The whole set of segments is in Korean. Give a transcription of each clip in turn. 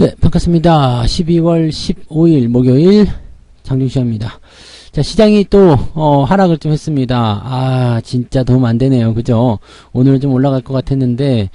네, 반갑습니다. 12월 15일 목요일 장중시장입니다. 자, 시장이 또 하락을 좀 했습니다. 진짜 도움 안 되네요. 그죠? 오늘은 좀 올라갈 것 같았는데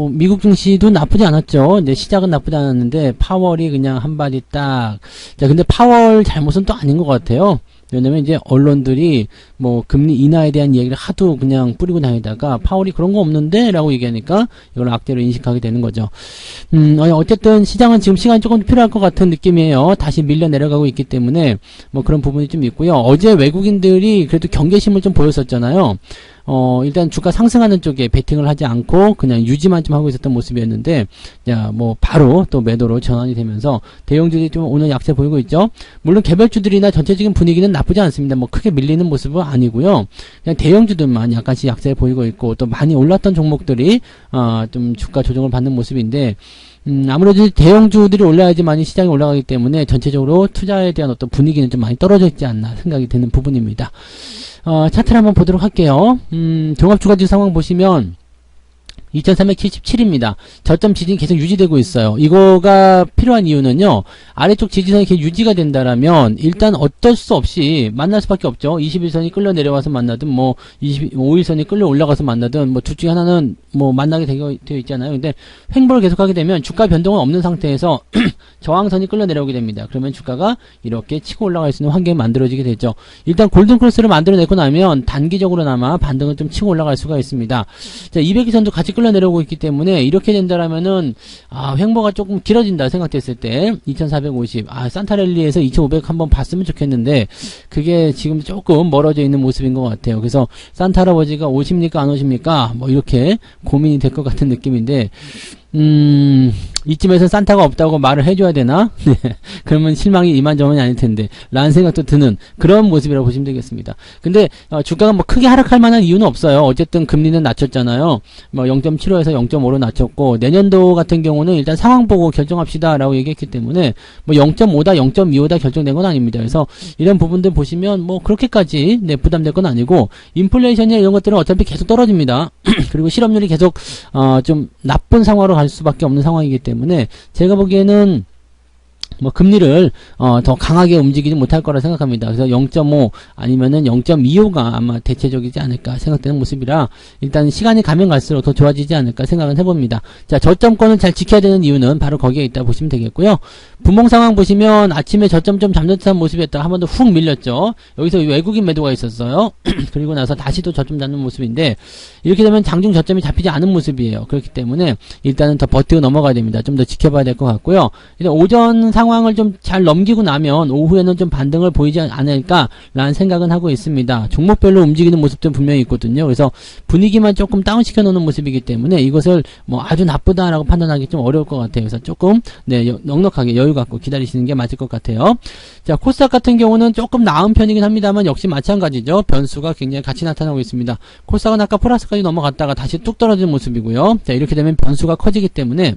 미국 증시도 나쁘지 않았죠. 근데 시작은 나쁘지 않았는데 파월이 그냥 한 발이 딱. 자, 근데 파월 잘못은 또 아닌 것 같아요. 왜냐면 이제 언론들이 금리 인하에 대한 얘기를 하도 그냥 뿌리고 다니다가 파월이 그런 거 없는데 라고 얘기하니까 이걸 악재로 인식하게 되는 거죠. 어쨌든 시장은 지금 시간이 조금 필요할 것 같은 느낌이에요. 다시 밀려 내려가고 있기 때문에 그런 부분이 좀 있고요. 어제 외국인들이 그래도 경계심을 좀 보였었잖아요. 일단 주가 상승하는 쪽에 베팅을 하지 않고 그냥 유지만 좀 하고 있었던 모습이었는데, 자, 바로 또 매도로 전환이 되면서 대형주들이 좀 오늘 약세 보이고 있죠. 물론 개별주들이나 전체적인 분위기는 나쁘지 않습니다. 크게 밀리는 모습은 아니고요. 그냥 대형주들만 약간씩 약세 보이고 있고, 또 많이 올랐던 종목들이 좀 주가 조정을 받는 모습인데, 아무래도 대형주들이 올라야지만이 시장이 올라가기 때문에 전체적으로 투자에 대한 어떤 분위기는 좀 많이 떨어져 있지 않나 생각이 드는 부분입니다. 차트를 한번 보도록 할게요. 종합주가지수 상황 보시면 2377입니다. 저점 지진이 계속 유지되고 있어요. 이거가 필요한 이유는요, 아래쪽 지지선이 계속 유지가 된다라면 일단 어쩔 수 없이 만날 수밖에 없죠. 21선이 끌려 내려와서 만나든 25일선이 끌려 올라가서 만나든 둘 중에 하나는 만나게 되어 있잖아요. 근데 횡보를 계속하게 되면 주가 변동은 없는 상태에서 저항선이 끌려 내려오게 됩니다. 그러면 주가가 이렇게 치고 올라갈 수 있는 환경이 만들어지게 되죠. 일단 골든크로스를 만들어내고 나면 단기적으로나마 반등을 좀 치고 올라갈 수가 있습니다. 자, 200일선도 같이 끌려 내려오고 있기 때문에 이렇게 된다라면은 횡보가 조금 길어진다 생각됐을 때 2450 산타랠리에서 2500 한번 봤으면 좋겠는데 그게 지금 조금 멀어져 있는 모습인 것 같아요. 그래서 산타 할아버지가 오십니까 안 오십니까 이렇게 고민이 될 것 같은 느낌인데 이쯤에서 산타가 없다고 말을 해줘야 되나? 네. 그러면 실망이 이만저만이 아닐 텐데 라는 생각도 드는 그런 모습이라고 보시면 되겠습니다. 근데 주가가 크게 하락할 만한 이유는 없어요. 어쨌든 금리는 낮췄잖아요. 0.75에서 0.5로 낮췄고 내년도 같은 경우는 일단 상황 보고 결정합시다 라고 얘기했기 때문에 0.5다 0.25다 결정된 건 아닙니다. 그래서 이런 부분들 보시면 그렇게까지 부담될 건 아니고 인플레이션이나 이런 것들은 어차피 계속 떨어집니다. 그리고 실업률이 계속 좀 나쁜 상황으로 갈 수밖에 없는 상황이기 때문에 제가 보기에는 금리를 더 강하게 움직이지 못할 거라 생각합니다. 그래서 0.5 아니면은 0.25가 아마 대체적이지 않을까 생각되는 모습이라 일단 시간이 가면 갈수록 더 좋아지지 않을까 생각은 해봅니다. 자, 저점권을 잘 지켜야 되는 이유는 바로 거기에 있다 보시면 되겠고요. 분봉 상황 보시면 아침에 저점 좀 잡는 듯한 모습이었다가 한 번 더 훅 밀렸죠. 여기서 외국인 매도가 있었어요. 그리고 나서 다시 또 저점 잡는 모습인데 이렇게 되면 장중 저점이 잡히지 않은 모습이에요. 그렇기 때문에 일단은 더 버티고 넘어가야 됩니다. 좀 더 지켜봐야 될 것 같고요. 일단 오전 상황을 좀 잘 넘기고 나면 오후에는 좀 반등을 보이지 않을까라는 생각은 하고 있습니다. 종목별로 움직이는 모습도 분명히 있거든요. 그래서 분위기만 조금 다운시켜 놓는 모습이기 때문에 이것을 아주 나쁘다라고 판단하기 좀 어려울 것 같아요. 그래서 조금 넉넉하게 여유 갖고 기다리시는 게 맞을 것 같아요. 자, 코스닥 같은 경우는 조금 나은 편이긴 합니다만 역시 마찬가지죠. 변수가 굉장히 같이 나타나고 있습니다. 코스닥은 아까 플러스까지 넘어갔다가 다시 뚝 떨어지는 모습이고요. 자, 이렇게 되면 변수가 커지기 때문에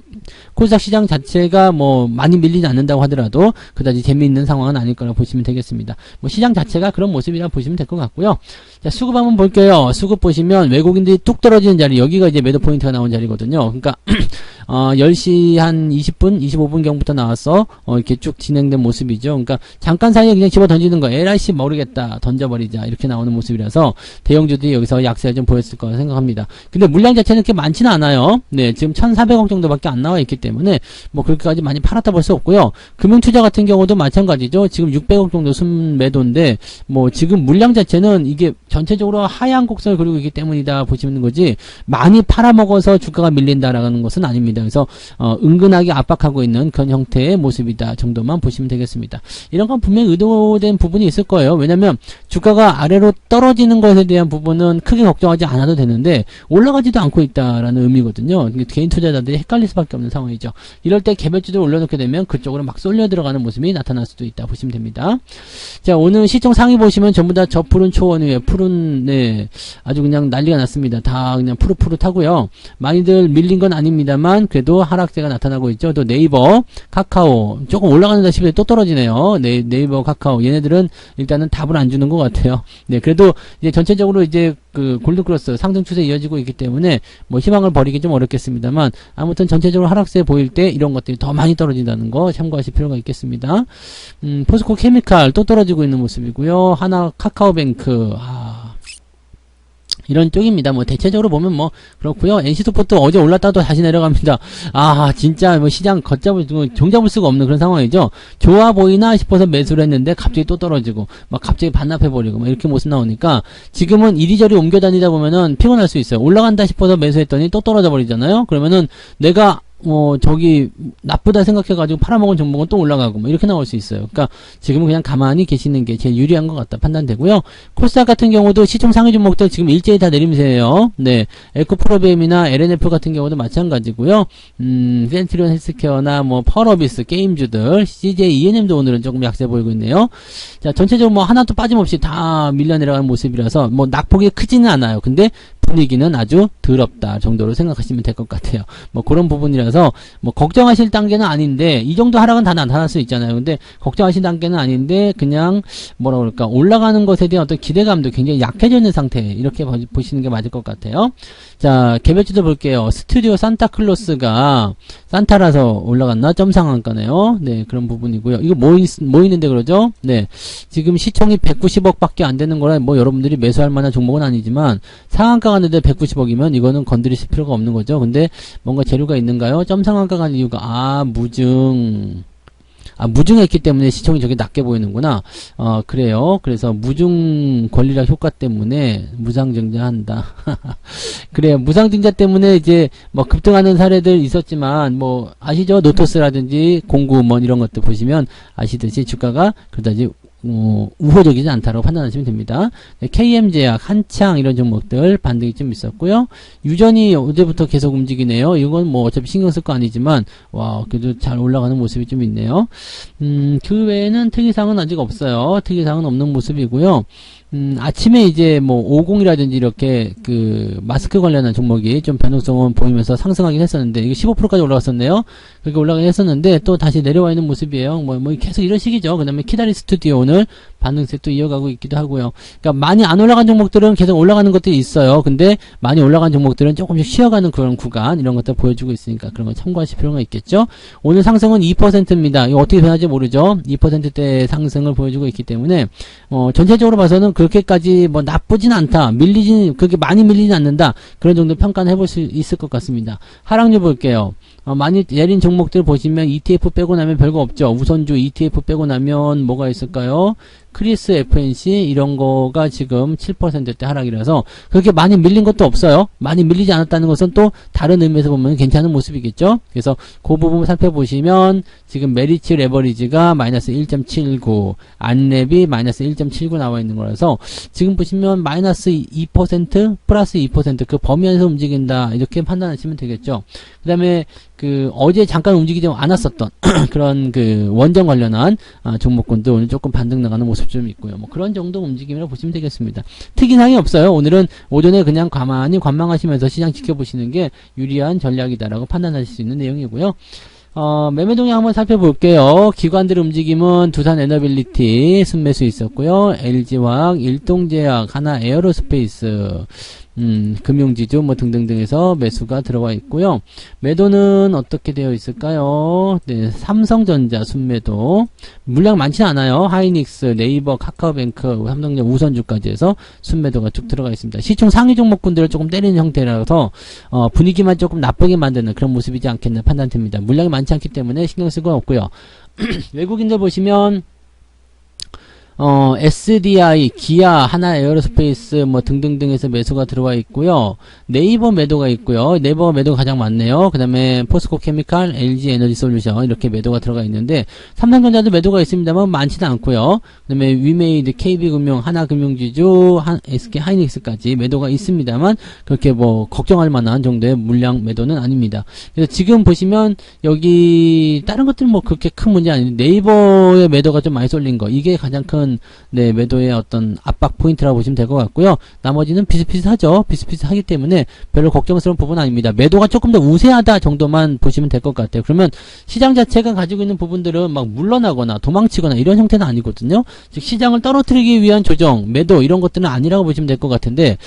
코스닥 시장 자체가 많이 밀리지 않는다고 하더라도 그다지 재미있는 상황은 아닐 거라 보시면 되겠습니다. 시장 자체가 그런 모습이라 보시면 될 것 같고요. 자, 수급 한번 볼게요. 수급 보시면 외국인들이 뚝 떨어지는 자리, 여기가 이제 매도 포인트가 나온 자리거든요. 그러니까 10시 한 20분, 25분경부터 나와서 이렇게 쭉 진행된 모습이죠. 그러니까 잠깐 사이에 그냥 집어 던지는 거, LIC 모르겠다, 던져버리자 이렇게 나오는 모습이라서 대형주들이 여기서 약세를 좀 보였을 거라 생각합니다. 근데 물량 자체는 그렇게 많지는 않아요. 네, 지금 1,400억 정도밖에 안 나와 있기 때문에 그렇게까지 많이 팔았다 볼 수 없고요. 금융투자 같은 경우도 마찬가지죠. 지금 600억 정도 순매도인데 지금 물량 자체는 이게 전체적으로 하향 곡선을 그리고 있기 때문이다 보시는 거지 많이 팔아먹어서 주가가 밀린다라는 것은 아닙니다. 그래서 은근하게 압박하고 있는 그런 형태의 모습이다 정도만 보시면 되겠습니다. 이런 건 분명히 의도된 부분이 있을 거예요. 왜냐면 주가가 아래로 떨어지는 것에 대한 부분은 크게 걱정하지 않아도 되는데 올라가지도 않고 있다라는 의미거든요. 개인 투자자들이 헷갈릴 수밖에 없는 상황이죠. 이럴 때 개별주들 올려놓게 되면 그쪽으로 막 쏠려 들어가는 모습이 나타날 수도 있다 보시면 됩니다. 자, 오늘 시총 상위 보시면 전부 다 저 푸른 초원 위에 푸른 오늘은 네 아주 그냥 난리가 났습니다. 다 그냥 푸릇푸릇하고요. 많이들 밀린 건 아닙니다만 그래도 하락세가 나타나고 있죠. 또 네이버, 카카오 조금 올라가는다 싶은데 또 떨어지네요. 네이버, 카카오 얘네들은 일단은 답을 안 주는 것 같아요. 네, 그래도 이제 전체적으로 이제 그 골드크로스 상승 추세 이어지고 있기 때문에 뭐 희망을 버리기 좀 어렵겠습니다만 아무튼 전체적으로 하락세 보일 때 이런 것들이 더 많이 떨어진다는 거 참고하실 필요가 있겠습니다. 포스코 케미칼 또 떨어지고 있는 모습이고요. 하나 카카오뱅크 이런 쪽입니다. 뭐 대체적으로 보면 뭐 그렇고요. NC소프트 어제 올랐다도 다시 내려갑니다. 진짜 뭐 시장 걷잡을 종잡을 수가 없는 그런 상황이죠. 좋아 보이나 싶어서 매수를 했는데 갑자기 또 떨어지고 막 갑자기 반납해 버리고 막 이렇게 모습 나오니까 지금은 이리저리 옮겨 다니다 보면은 피곤할 수 있어요. 올라간다 싶어서 매수했더니 또 떨어져 버리잖아요. 그러면은 내가 저기 나쁘다 생각해가지고 팔아먹은 종목은 또 올라가고 뭐 이렇게 나올 수 있어요. 그러니까 지금은 그냥 가만히 계시는 게 제일 유리한 것 같다 판단되고요. 코스닥 같은 경우도 시총 상위 종목들 지금 일제히 다 내림세예요. 네, 에코프로비엠이나 LNF 같은 경우도 마찬가지고요. 센트리온 헬스케어나 뭐 펄어비스 게임주들, CJ ENM도 오늘은 조금 약세 보이고 있네요. 자, 전체적으로 뭐 하나도 빠짐없이 다 밀려 내려가는 모습이라서 뭐 낙폭이 크지는 않아요. 근데 분위기는 아주 더럽다 정도로 생각하시면 될 것 같아요. 뭐 그런 부분이라서 뭐 걱정하실 단계는 아닌데 이 정도 하락은 다 나타날 수 있잖아요. 근데 걱정하실 단계는 아닌데 그냥 뭐라 그럴까 올라가는 것에 대한 어떤 기대감도 굉장히 약해져 있는 상태 이렇게 보시는 게 맞을 것 같아요. 자, 개별주도 볼게요. 스튜디오 산타클로스가 산타라서 올라갔나? 점상한가네요. 네, 그런 부분이고요. 이거 뭐 있는데 그러죠? 네, 지금 시총이 190억 밖에 안 되는 거라 뭐 여러분들이 매수할 만한 종목은 아니지만 상한가가 있는데 190억이면 이거는 건드리실 필요가 없는 거죠. 근데 뭔가 재료가 있는가요? 점상한가가 간 이유가 무중했기 때문에 시총이 저게 낮게 보이는구나. 그래요. 그래서 무중 권리락 효과 때문에 무상증자한다. 그래요. 무상증자 때문에 이제 뭐 급등하는 사례들 있었지만 뭐 아시죠? 노토스라든지 공구먼 이런 것들 보시면 아시듯이 주가가 그다지 우호적이지 않다고 판단하시면 됩니다. 네, KM제약, 한창 이런 종목들 반등이 좀 있었고요. 유전이 어제부터 계속 움직이네요. 이건 뭐 어차피 신경 쓸 거 아니지만 와 그래도 잘 올라가는 모습이 좀 있네요. 그 외에는 특이사항은 아직 없어요. 특이사항은 없는 모습이고요. 아침에 이제 뭐 50이라든지 이렇게 그 마스크 관련한 종목이 좀 변동성은 보이면서 상승하긴 했었는데 이게 15%까지 올라갔었네요. 그렇게 올라가긴 했었는데 또 다시 내려와 있는 모습이에요. 뭐 계속 이런 식이죠. 그 다음에 키다리 스튜디오 오늘 반등세 또 이어가고 있기도 하고요. 그러니까 많이 안 올라간 종목들은 계속 올라가는 것들이 있어요. 근데 많이 올라간 종목들은 조금씩 쉬어가는 그런 구간 이런 것들 보여주고 있으니까 그런 거 참고하실 필요가 있겠죠. 오늘 상승은 2%입니다. 이거 어떻게 변할지 모르죠. 2%대 상승을 보여주고 있기 때문에 전체적으로 봐서는 그렇게까지 뭐 나쁘진 않다. 그렇게 많이 밀리진 않는다. 그런 정도 평가는 해볼 수 있을 것 같습니다. 하락률 볼게요. 많이 내린 종목들 보시면 ETF 빼고 나면 별거 없죠. 우선주 ETF 빼고 나면 뭐가 있을까요? 크리스 FNC 이런 거가 지금 7%대 하락이라서 그렇게 많이 밀린 것도 없어요. 많이 밀리지 않았다는 것은 또 다른 의미에서 보면 괜찮은 모습이겠죠. 그래서 그 부분 살펴보시면 지금 메리츠 레버리지가 마이너스 1.79 안랩이 마이너스 1.79 나와 있는 거라서 지금 보시면 마이너스 2% 플러스 2% 그 범위 안에서 움직인다 이렇게 판단하시면 되겠죠. 그 다음에 그 어제 잠깐 움직이지 않았었던 그런 그 원전 관련한 종목군도 오늘 조금 반등 나가는 모습 좀 있고요. 뭐 그런 정도 움직임이라고 보시면 되겠습니다. 특이사항이 없어요. 오늘은 오전에 그냥 가만히 관망하시면서 시장 지켜보시는 게 유리한 전략이다라고 판단하실 수 있는 내용이고요. 매매 동향 한번 살펴볼게요. 기관들 움직임은 두산 에너빌리티 순매수 있었고요. LG화학, 일동제약, 하나 에어로스페이스, 금융지주 뭐 등등등에서 매수가 들어와 있고요. 매도는 어떻게 되어 있을까요? 네, 삼성전자 순매도 물량 많지는 않아요. 하이닉스, 네이버, 카카오뱅크, 삼성전자 우선주까지 해서 순매도가 쭉 들어가 있습니다. 시총 상위 종목군들을 조금 때리는 형태라서 분위기만 조금 나쁘게 만드는 그런 모습이지 않겠나 판단됩니다. 물량이 많지 않기 때문에 신경 쓸 건 없고요. 외국인들 보시면 SDI, 기아, 하나 에어로스페이스 뭐 등등등에서 매수가 들어와 있고요. 네이버 매도가 있고요. 네이버 매도가 가장 많네요. 그 다음에 포스코 케미칼, LG 에너지 솔루션 이렇게 매도가 들어가 있는데 삼성전자도 매도가 있습니다만 많지는 않고요. 그 다음에 위메이드, KB금융, 하나금융지주, SK 하이닉스까지 매도가 있습니다만 그렇게 뭐 걱정할 만한 정도의 물량 매도는 아닙니다. 그래서 지금 보시면 여기 다른 것들은 뭐 그렇게 큰 문제 아닌데 네이버의 매도가 좀 많이 쏠린 거 이게 가장 큰 부분은 네, 매도의 어떤 압박 포인트라고 보시면 될 것 같고요. 나머지는 비슷비슷하죠. 비슷비슷하기 때문에 별로 걱정스러운 부분은 아닙니다. 매도가 조금 더 우세하다 정도만 보시면 될 것 같아요. 그러면 시장 자체가 가지고 있는 부분들은 막 물러나거나 도망치거나 이런 형태는 아니거든요. 즉 시장을 떨어뜨리기 위한 조정, 매도 이런 것들은 아니라고 보시면 될 것 같은데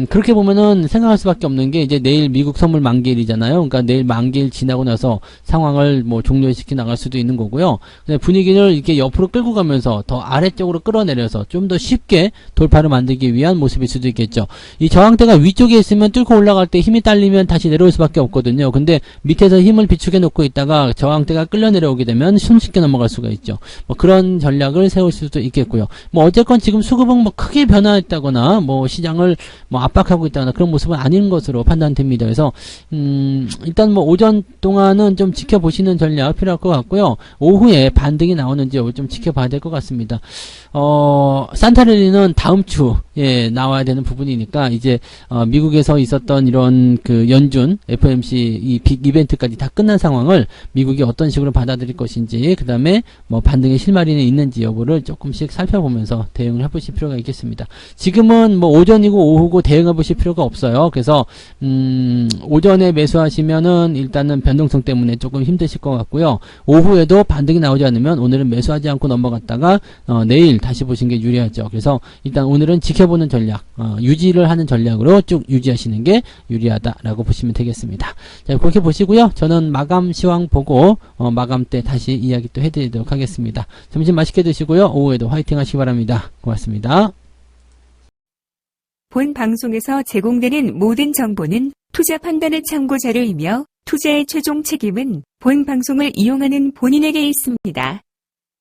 그렇게 보면은 생각할 수밖에 없는 게 이제 내일 미국 선물 만기일이잖아요. 그러니까 내일 만기일 지나고 나서 상황을 뭐 종료시켜 나갈 수도 있는 거고요. 분위기를 이렇게 옆으로 끌고 가면서 더 아래쪽으로 끌어내려서 좀 더 쉽게 돌파를 만들기 위한 모습일 수도 있겠죠. 이 저항대가 위쪽에 있으면 뚫고 올라갈 때 힘이 딸리면 다시 내려올 수밖에 없거든요. 근데 밑에서 힘을 비축해 놓고 있다가 저항대가 끌려 내려오게 되면 손쉽게 넘어갈 수가 있죠. 뭐 그런 전략을 세울 수도 있겠고요. 뭐 어쨌건 지금 수급은 뭐 크게 변화했다거나 뭐 시장을 뭐 압박하고 있다거나 그런 모습은 아닌 것으로 판단됩니다. 그래서 일단 뭐 오전 동안은 좀 지켜보시는 전략 필요할 것 같고요. 오후에 반등이 나오는지 좀 지켜봐야 될 것 같습니다. 산타랠리는 다음 주에 나와야 되는 부분이니까 이제 미국에서 있었던 이런 그 연준 FOMC 이 빅 이벤트까지 다 끝난 상황을 미국이 어떤 식으로 받아들일 것인지 그 다음에 뭐 반등의 실마리는 있는지 여부를 조금씩 살펴보면서 대응을 해보실 필요가 있겠습니다. 지금은 뭐 오전이고 오후고 대응해 보실 필요가 없어요. 그래서 오전에 매수하시면은 일단은 변동성 때문에 조금 힘드실 것 같고요. 오후에도 반등이 나오지 않으면 오늘은 매수하지 않고 넘어갔다가 내일 다시 보시는 게 유리하죠. 그래서 일단 오늘은 지켜보는 전략, 유지를 하는 전략으로 쭉 유지하시는 게 유리하다라고 보시면 되겠습니다. 자, 그렇게 보시고요. 저는 마감 시황 보고 마감 때 다시 이야기 또 해드리도록 하겠습니다. 점심 맛있게 드시고요. 오후에도 화이팅 하시기 바랍니다. 고맙습니다. 본 방송에서 제공되는 모든 정보는 투자 판단의 참고 자료이며 투자의 최종 책임은 본 방송을 이용하는 본인에게 있습니다.